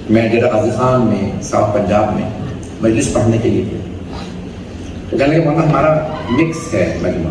میں ڈیرہ غازی خان میں ساؤتھ پنجاب میں مجلس پڑھنے کے لیے گیا، تو کہنے لگے مولانا ہمارا مکس ہے مجمع،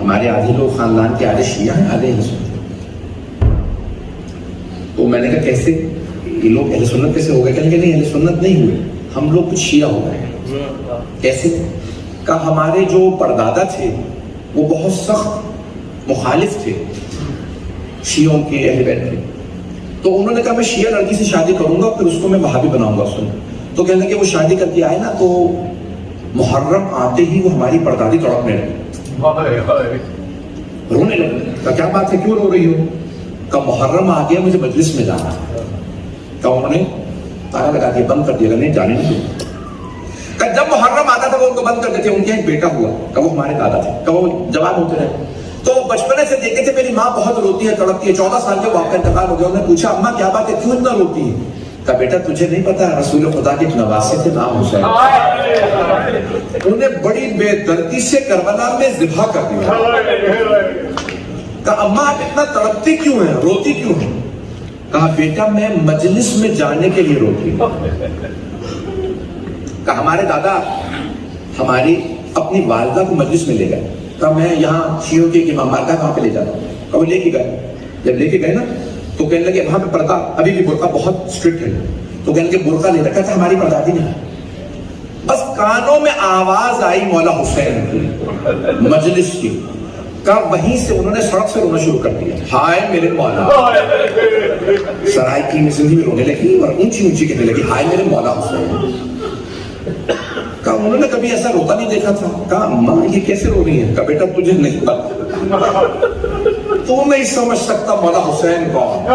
ہمارے آدھے لوگ خاندان کے آدھے شیعہ ہیں آدھے اہل سنت۔ تو میں نے کہا کیسے یہ لوگ اہل سنت کیسے ہو گئے؟ کہنے لگے نہیں اہل سنت نہیں ہوئے، ہم لوگ کچھ شیعہ ہو گئے۔ کیسے؟ کہا ہمارے جو پردادا تھے وہ بہت سخت مخالف تھے شیعوں کے، اہل بیت کے، تو انہوں نے کہا میں شیعہ لڑکی سے شادی کروں گا پھر اس کو میں وہابی بناؤں گا۔ سن تو کہنے لگے وہ شادی کر کے آئے نا تو محرم آتے ہی وہ ہماری پردادی تڑپنے لگی، رونے لگی۔ کہا کیا بات ہے، کیوں رو رہی ہو؟ کہا محرم آ گیا مجھے مجلس میں جانا ہے۔ کہا انہوں نے تالا لگا دیا، بند کر دیا، نہیں جانے نہیں دیا۔ کہ جب محرم آتا تھا وہ ان کو بند کر دیتے، ان کے ایک بیٹا ہوا، کہ وہ ہمارے دادا تھے، کہ وہ جوان ہوتے رہے، تو بچپنے سے دیکھتے تھے میری ماں بہت روتی ہے تڑپتی ہے، 14 سال کے وہ آپ کا انتقال ہو گیا۔ انہوں نے پوچھا اماں کیا بات ہے، کیوں اتنا روتی ہے؟ کہ بیٹا تجھے نہیں پتا رسول خدا کے نواسے تھے نام حسین، انہیں بڑی بے دردی سے کربلا میں ذبح کر دیا۔ کہ اماں آپ اتنا تڑپتی کیوں ہیں، روتی کیوں ہیں؟ کہا بیٹا میں مجلس میں جانے کے لیے روتی ہوں۔ کہ ہمارے دادا ہماری اپنی والدہ کو مجلس میں لے گئے، کہ میں یہاں شیعوں کے امام مالکہ کہاں پہ لے جاتا ہوں؟ کہ وہ لے کے گئے، جب لے کے گئے نا تو کہنے لگے وہاں پہ پردہ ابھی بھی برقع بہت اسٹرکٹ ہے، تو کہنے لگے برقع لے رکھا تھا ہماری پردادی نے، بس کانوں میں آواز آئی مولا حسین کی مجلس کی، کہ وہیں سے انہوں نے سڑک سے رونا شروع کر دیا، ہائے میرے مولا، سرائے کی زندگی میں رونے لگی اور اونچی اونچی کہنے لگی ہائے میرے مولا حسین۔ کہا انہوں نے کبھی ایسا روتا نہیں دیکھا تھا۔ کہا اماں یہ کیسے رو رہی ہیں؟ کہا بیٹا تجھے نہیں پتا، تو نہیں سمجھ سکتا مولا حسین کون،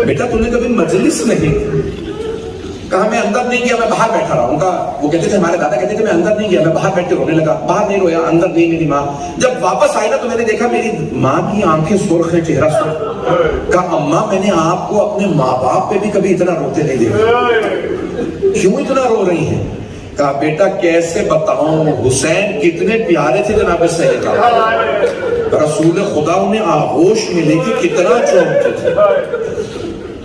بیٹا تو نے کبھی مجلس نہیں۔ کہا میں اندر نہیں گیا، میں باہر بیٹھا رہا ہوں۔ کہا وہ کہتے تھے ہمارے دادا کہتے تھے میں اندر نہیں گیا، میں باہر بیٹھ کے رونے لگا، باہر نہیں رویا، اندر نہیں میری ماں۔ جب واپس آئی نا تو میں نے دیکھا میری ماں کی آنکھیں سرخ ہیں، چہرہ سرخ۔ کہا اماں میں نے آپ کو اپنے ماں باپ پہ بھی کبھی اتنا روتے نہیں دیکھا، کیوں اتنا رو رہی ہیں؟ کہا بیٹا کیسے بتاؤں، حسین کتنے پیارے تھے جناب سیدہ، رسول خدا انہیں آغوش میں لے کے کتنا چومتے تھے۔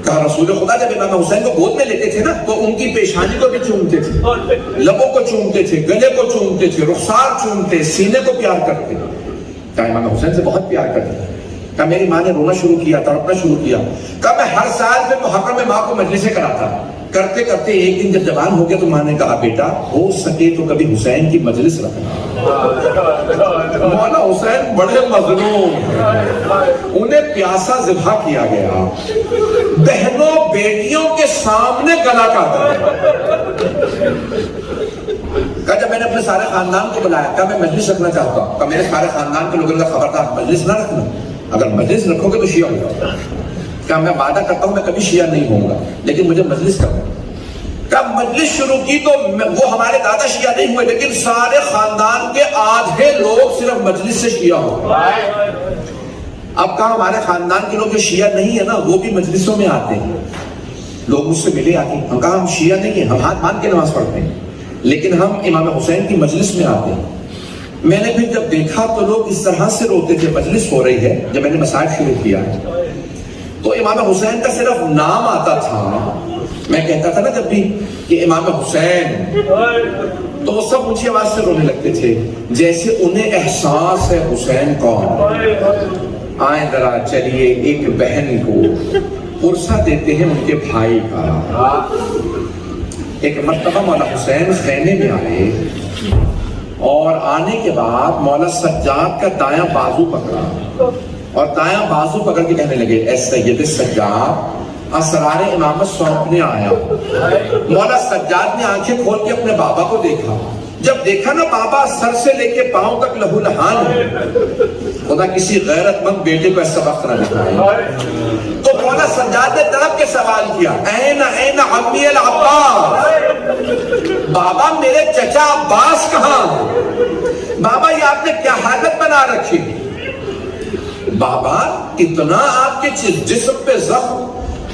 کہا رسول خدا جب امام حسین کو گود میں لیتے تھے نا تو ان کی پیشانی کو بھی چومتے تھے، لبوں کو چومتے تھے، گلے کو چومتے تھے، رخسار چومتے، سینے کو پیار کرتے۔ کہا امام حسین سے بہت پیار کرتے۔ کہا میری ماں نے رونا شروع کیا، تڑپنا شروع کیا۔ کہا میں ہر سال پھر محرم میں ماں کو مجلسیں کراتا، کرتے کرتے ایک دن جب جوان ہو گیا تو ماں نے کہا بیٹا ہو سکے تو کبھی حسین کی مجلس رکھنا۔ مولا حسین بڑے مظلوم، انہیں پیاسا ذبح کیا گیا، بہنوں بیٹیوں کے سامنے گلا کاٹا۔ کہا جب میں نے اپنے سارے خاندان کو بلایا، کہا میں مجلس رکھنا چاہتا ہوں، کہا میرے سارے خاندان کے لوگوں نے خبردار مجلس نہ رکھنا، اگر مجلس رکھو گے تو شیعہ ہو جاؤ۔ کہا میں وعدہ کرتا ہوں میں کبھی شیعہ نہیں ہوں گا لیکن مجھے مجلس کرنا۔ کہا مجلس شروع کی تو وہ ہمارے دادا شیعہ نہیں ہوئے لیکن سارے خاندان کے آدھے لوگ صرف مجلس سے شیعہ ہوئے۔ اب کہا ہمارے خاندان کے لوگ جو شیعہ نہیں ہے نا وہ بھی مجلسوں میں آتے ہیں، لوگ مجھ سے ملے آتے ہیں، ہم کہا ہم شیعہ نہیں ہیں، ہم ہاتھ باندھ کے نماز پڑھتے ہیں لیکن ہم امام حسین کی مجلس میں آتے ہیں۔ میں نے پھر جب دیکھا تو لوگ اس طرح سے روتے تھے، مجلس ہو رہی ہے، جب میں نے مسائل شروع کیا تو امام حسین کا صرف نام آتا تھا، میں کہتا تھا نا جب بھی کہ امام حسین، تو وہ سب اونچی آواز سے رونے لگتے تھے جیسے انہیں احساس ہے حسین کون۔ آئیں ذرا چلیے ایک بہن کو پرسہ دیتے ہیں ان کے بھائی کا۔ ایک مرتبہ مولا حسین خیمے میں آئے اور آنے کے بعد مولا سجاد کا دایاں بازو پکڑا اور دایاں بازو پکڑ کے کہنے لگے اے سید سجاد اسرار امامت سونپنے آیا۔ مولا سجاد نے آنکھیں کھول کے اپنے بابا کو دیکھا، جب دیکھا نا بابا سر سے لے کے پاؤں تک لہو لہان ہے، خدا کسی غیرت مند بیٹے کو ایسا وقت نہ دکھائے۔ تو مولا سجاد نے تڑپ کے سوال کیا این این عمی العباس، بابا میرے چچا عباس کہاں؟ بابا یہ آپ نے کیا حالت بنا رکھی؟ بابا اتنا آپ کے جسم پہ زخم۔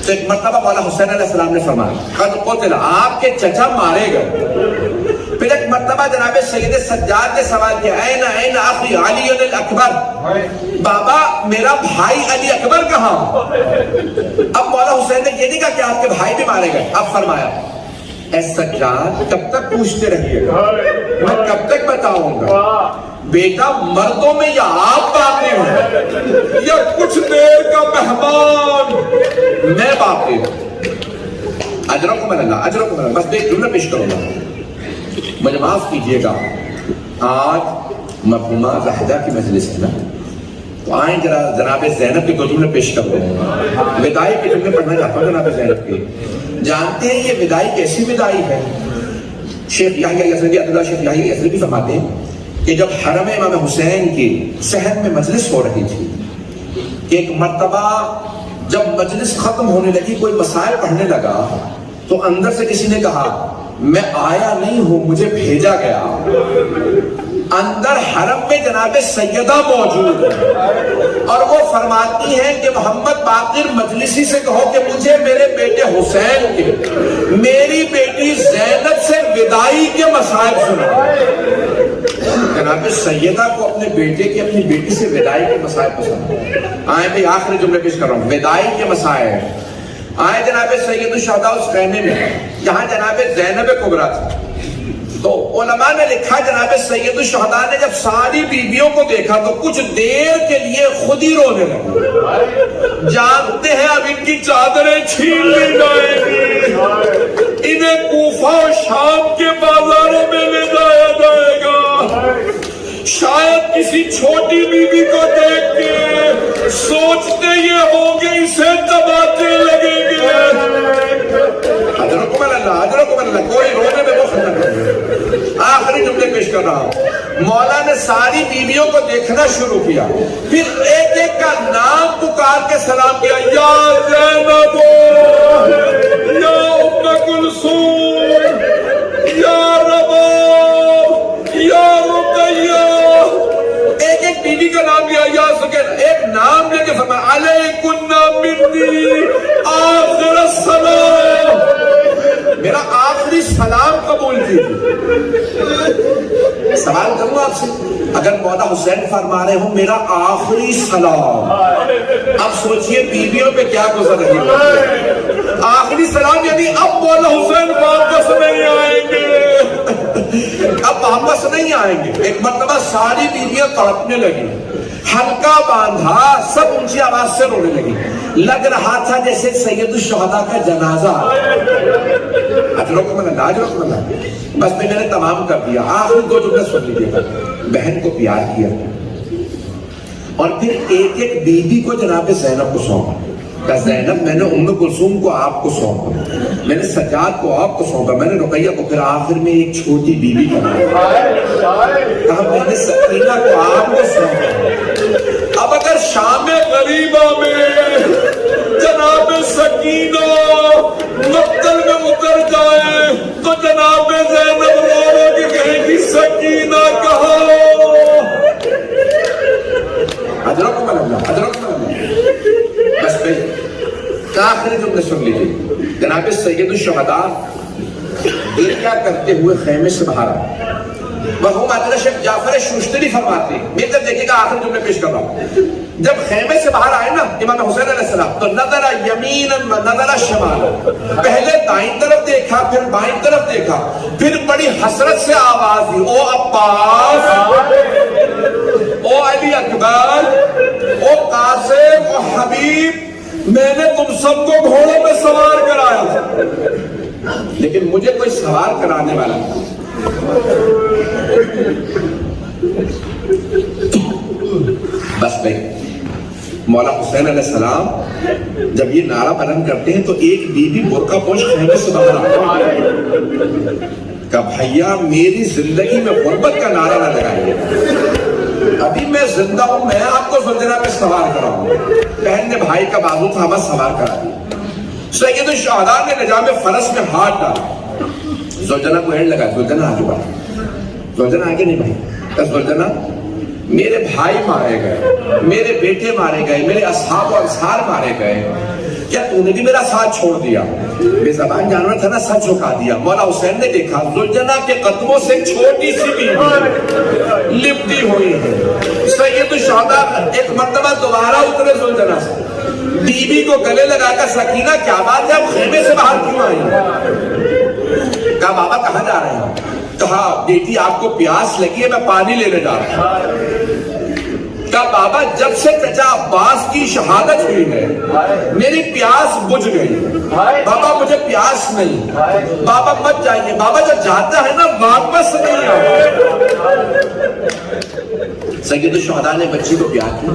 تو ایک مرتبہ مولا حسین علیہ السلام نے فرمایا قد قتل، آپ کے چچا مارے گئے۔ پھر ایک مرتبہ جناب سید سجاد نے سوال کیا این این اخی علی الاکبر، بابا میرا بھائی علی اکبر کہاں؟ اب مولا حسین نے یہ نہیں کہا کہ آپ کے بھائی بھی مارے گئے، اب فرمایا اے سجاد کب تک پوچھتے رہیے گا، میں کب تک بتاؤں گا، بیٹا مردوں میں یا آپ باقی ہوں یا کچھ دیر کا مہمان میں باقی ہوں۔ اجرکم اللہ، اجرکم اللہ۔ بس ایک جملہ پیش کروں گا، مجھے معاف کیجئے گا، آج مرحومہ زاہدہ کی مجلس ہے نا، تو آئیں جناب زینب کے دو جملے پیش کر دوں گا، ودائی کے جملے پڑھنا چاہتا ہوں جناب زینب کے۔ جانتے ہیں یہ ودائی کیسی ودائی ہے؟ شیخ یحییٰ یثربی، عبداللہ شیخ یحییٰ یثربی فرماتے ہیں کہ جب حرم امام حسین کی صحن میں مجلس ہو رہی تھی، ایک مرتبہ جب مجلس ختم ہونے لگی، کوئی مسائل پڑھنے لگا تو اندر سے کسی نے کہا میں آیا نہیں ہوں، مجھے بھیجا گیا۔ اندر حرم میں جناب سیدہ موجود ہے اور وہ فرماتی ہیں کہ محمد باقر مجلسی سے کہو کہ مجھے میرے بیٹے حسین کے، میری بیٹی زینب سے ودائی کے مسائل سنا۔ جناب سیدہ کو اپنے بیٹے کی اپنی بیٹی سے ودائی کے مسائل پسند۔ آئیں بھی آخری جملے پیش کر رہا ہوں، ودائی کے مسائل۔ آئے جناب سید الشہداء اس خیمے میں جہاں جناب زینب کبریٰ تھی، تو علماء نے لکھا جناب سید الشہداء نے جب ساری بیویوں کو دیکھا تو کچھ دیر کے لیے خود ہی رونے لگے، جانتے ہیں اب ان کی چادریں چھین لی جائیں گی، انہیں کوفہ و شام کے بازاروں میں لے جایا جائے گا، شاید کسی چھوٹی بیوی کو دیکھ کے سوچتے یہ ہوں گے اسے دباتے لگیں گے۔ حضرت اللہ، حضرت اللہ، کوئی رونے میں وہ ختم نہیں۔ آخری جملے پیش کر رہا ہوں، مولا نے ساری بیویوں کو دیکھنا شروع کیا، پھر ایک ایک کا نام پکار کے سلام کیا، یا زینب، یا ام کلثوم، یا رباب، یا رقیہ، ایک ایک بیوی کا نام لیا، یا سکینہ، ایک نام لے کے فرمایا علیکن منی آخر السلام، میرا آخری سلام قبول کیجیے۔ سوال کروں آپ سے، اگر مولا حسین فرما رہے ہوں میرا آخری سلام، اب سوچئے بیویوں پہ کیا گزر رہی ہے۔ آخری سلام یعنی اب مولا حسین واپس نہیں آئیں گے، اب واپس نہیں آئیں گے۔ ایک مرتبہ ساری بیویاں تڑپنے لگی، ہلکا باندھا، سب اونچی آواز سے رونے لگی، لگ رہا تھا جیسے سید الشہداء کا جنازہ۔ اجرکم اللہ، اجرکم اللہ۔ بس میں نے تمام کر دیا، آخر دو جملے سن لیجیے گا۔ بہن کو پیار کیا اور پھر ایک ایک بیوی کو جناب زینب کو سونپا، کہا زینب میں نے ام کلثوم کو آپ کو سونپا، میں نے سجاد کو آپ کو سونپا، میں نے رقیہ کو، پھر آخر میں ایک چھوٹی بیوی کا نام کہا میں نے سکینہ کو آپ کو سونپا۔ اب اگر شام غریبہ میں جناب سکینہ مقتل میں اتر جائے تو جناب زینب رو رو کے کہے گی سکینہ کہاں؟ حضرکم اللہ، حضرکم اللہ۔ بس پھر آخری جملے سن لیجیے، جناب سید الشہداء گریہ کرتے ہوئے خیمے سے باہر آئے۔ مرحوم عبداللہ شیخ جعفر شوشتری فرماتے ہیں، میرے تک دیکھیں گا آخر جملے پیش کر رہا ہوں، جب خیمے سے باہر آئے نا امام حسین علیہ السلام تو نظر یمین و نظر شمال، پہلے دائیں طرف دیکھا، پھر بائیں طرف دیکھا، پھر بڑی حسرت سے آواز دی، او عباس، او علی اکبر، او قاسم، او حبیب، میں نے تم سب کو گھوڑوں میں سوار کرایا تھا لیکن مجھے کوئی سوار کرانے والا تھا۔ بس بھائی مولا حسین علیہ السلام جب یہ نعرہ بلند کرتے ہیں تو ایک بیوی برقع پوش خیمے سے باہر آتا ہے کہ بھیا میری زندگی میں غربت کا نعرہ نہ لگائیے، ابھی میں زندہ ہوں، میں آپ کو زلجنہ پہ سوار کراؤں۔ بہن نے بھائی کا بازو تھا، بس سوار کرا دیا۔ سید الشہداء نے نجام فرس میں ہاتھ ڈالا، زلجنہ کو ہینڈ لگا، زلجنہ آگے بڑھا، زلجنہ آگے نہیں بھائی، کہ زلجنہ میرے بھائی مارے گئے، میرے بیٹے مارے گئے، میرے اصحاب و انصار مارے گئے، کیا تو نے بھی میرا ساتھ چھوڑ دیا؟ بے زبان جانور تھا نا، سچ جھکا دیا۔ مولا حسین نے دیکھا ذوالجناح کے قدموں سے ایک چھوٹی سی بیوی لپٹی ہوئی ہے۔ سید الشہداء ایک مرتبہ دوبارہ اترے ذوالجناح سے، بیوی کو گلے لگا کر سکینہ کیا بات ہے، اب خیمے سے باہر کیوں آئی؟ کہا بابا کہاں جا رہے ہیں؟ کہا بیٹی آپ کو پیاس لگی ہے، میں پانی لینے جا رہا ہوں۔ کہا بابا جب سے چچا عباس کی شہادت ہوئی ہے میری پیاس بجھ گئی، بابا مجھے پیاس نہیں، بابا مت جائیے، بابا جو جاتا ہے نا واپس نہیں آتا۔ سید الشہداء نے بچی کو پیار کیا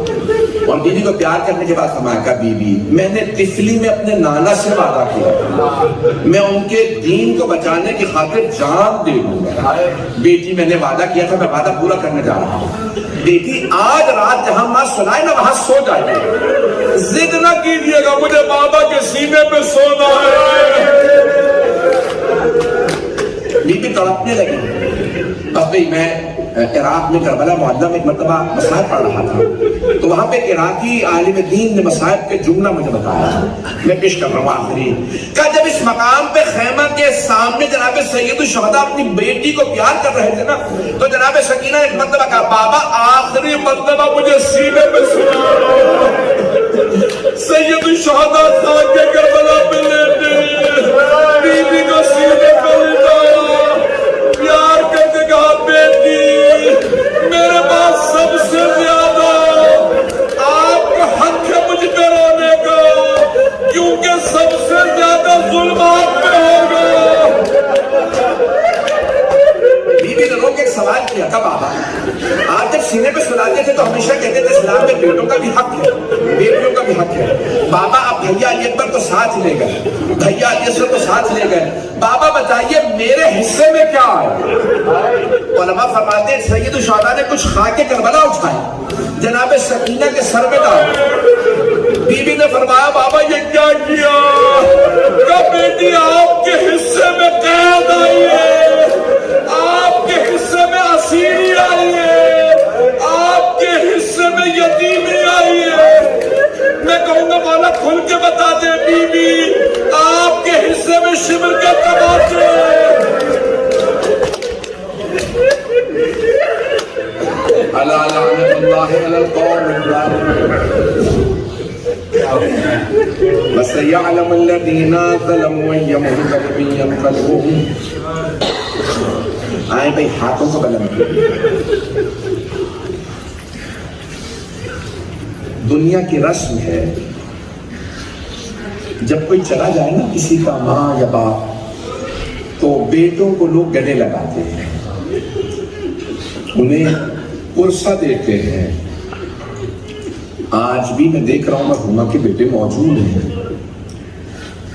اور بیوی کو پیار کرنے کے بعد فرمایا کہ بیوی میں نے طفلی میں اپنے نانا سے وعدہ کیا میں ان کے دین کو بچانے کی خاطر جان دے دوں گا۔ بیٹی میں نے وعدہ کیا تھا، میں وعدہ پورا کرنے جا رہا ہوں۔ بیٹی آج رات جہاں ماں سنائے نا وہاں سو جائیے، ضد نہ کیجیے گا مجھے بابا کے سینے پہ سونا ہے۔ بیٹی تڑپنے لگی۔ بس بھئی میں عراق میں کربلا معاہدہ میں ایک مرتبہ مسائب پڑھ رہا تھا، تو وہاں پہ عراقی عالم دین نے مسائب کے جملہ مجھے بتایا، میں پیش کر رہا ہوں آخری۔ کہ جب اس مقام پہ خیمہ کے سامنے جناب سید الشہداء اپنی بیٹی کو پیار کر رہے تھے نا، تو جناب سکینہ ایک مرتبہ کہا بابا آخری مرتبہ مجھے سینے پہ سنا۔ سید الشہداء خاکے کربلا پہ لیٹے، بیوی کو سینے پہ لٹایا، پیار کرتے کہا بیٹی میرے پاس سب سے زیادہ آپ کا حق ہے مجھ پہ رونے کا، کیونکہ سب سے زیادہ ظلم آپ پہ ہوگا۔ بیوی نے رو کے ایک سوال کیا تھا بابا آپ جب سینے پہ سلاتے تھے تو ہمیشہ کہتے تھے اسلام میں بیٹوں کا بھی حق ہے بیٹیوں کا بھی حق ہے۔ بابا اب بھیا علی اکبر کو ساتھ لے گئے، بھیا علی اصغر کو ساتھ لے گئے، بابا بتائیے میرے حصے میں کیا ہے؟ علماء فرماتے ہیں سید الشہداء نے کچھ خاکے کربلا اٹھائے جناب سکینہ کے سر میں ڈالے۔ بیوی نے فرمایا بابا یہ کیا کیا؟ کہ بیٹی آپ کے حصے میں قید آئی ہے، آپ کے حصے میں اسیری آئی ہے، آپ کے حصے میں یتیمی آئی ہے۔ میں کہوں گا مولا کھل کے بتا دے بیوی آپ کے حصے میں شمر کے تماچے۔ الا لعنت اللہ علی القوم الظالمین وسيعلم الذين ظلموا أي منقلب ينقلبون۔ آئیں بھائی ہاتھوں کو بلند کریں۔ دنیا کی رسم ہے جب کوئی چلا جائے نا کسی کا ماں یا باپ تو بیٹوں کو لوگ گلے لگاتے ہیں، انہیں پرسہ دیتے ہیں۔ آج بھی میں دیکھ رہا ہوں مرحومہ کے بیٹے موجود ہیں۔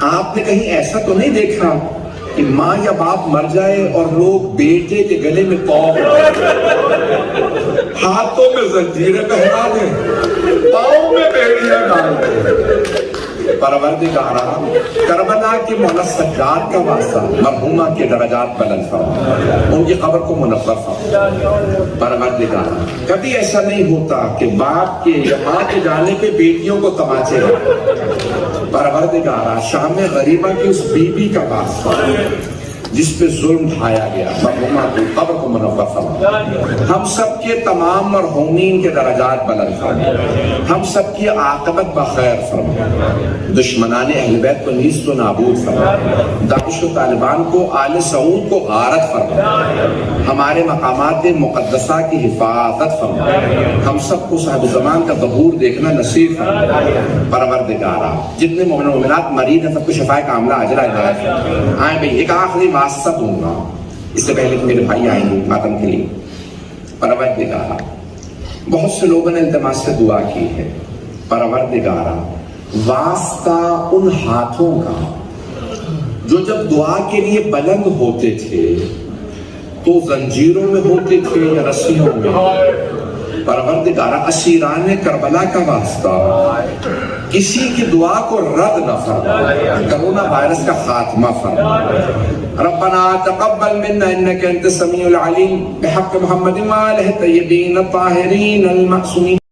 آپ نے کہیں ایسا تو نہیں دیکھا کہ ماں یا باپ مر جائے اور لوگ بیٹے کے گلے میں قوم ہاتھوں میں زنجیریں پہنا دیں، پاؤں میں بیڑیاں ڈال دیں؟ پروردگارا کربلا کے مولا سجاد کا واسطہ مرحومہ کے درجات بلند فرما، ان کی قبر کو منور فرما۔ پروردگارا کبھی ایسا نہیں ہوتا کہ باپ کے یا ماں کے جانے پہ بیٹیوں کو تماچے ہیں۔ پروردگارا شام غریبہ کی اس بیوی کا واسطہ جس پہ ظلم ڈھایا گیا مرحومہ کی قبر کو منور فرما، ہم سب کے تمام مرحومین کے درجات بلند فرما، ہم سب کی عاقبت بخیر فرما، دشمنان اہل بیت کو نیست و نابود فرما، داعش و طالبان کو آل سعود کو غارت فرما، ہمارے مقامات مقدسہ کی حفاظت فرما، ہم سب کو صاحب زمان کا ظہور دیکھنا نصیب فرما۔ پروردگارا جتنے مومن و مومنات مریض ہیں سب کو شفاء کاملہ عاجلہ عنایت فرما۔ آئیں بھئی ایک آخری واسطہ دوں گا اس سے پہلے کہ میرے بھائی آئیں گے ماتم کے لیے۔ پروردگارا بہت سے لوگوں نے التماس سے دعا کی ہے، پروردگارا واسطہ ان ہاتھوں کا جو جب دعا کے لیے بلند ہوتے تھے تو زنجیروں میں ہوتے تھے یا رسیوں میں، پروردگارا اسیران کربلا کا واسطہ کسی کی دعا کو رد نہ فرما، کرونا وائرس کا خاتمہ فرما۔ ربنا تقبل منا انك انت السميع العليم بحق محمد وآله الطيبين الطاهرين المعصومين۔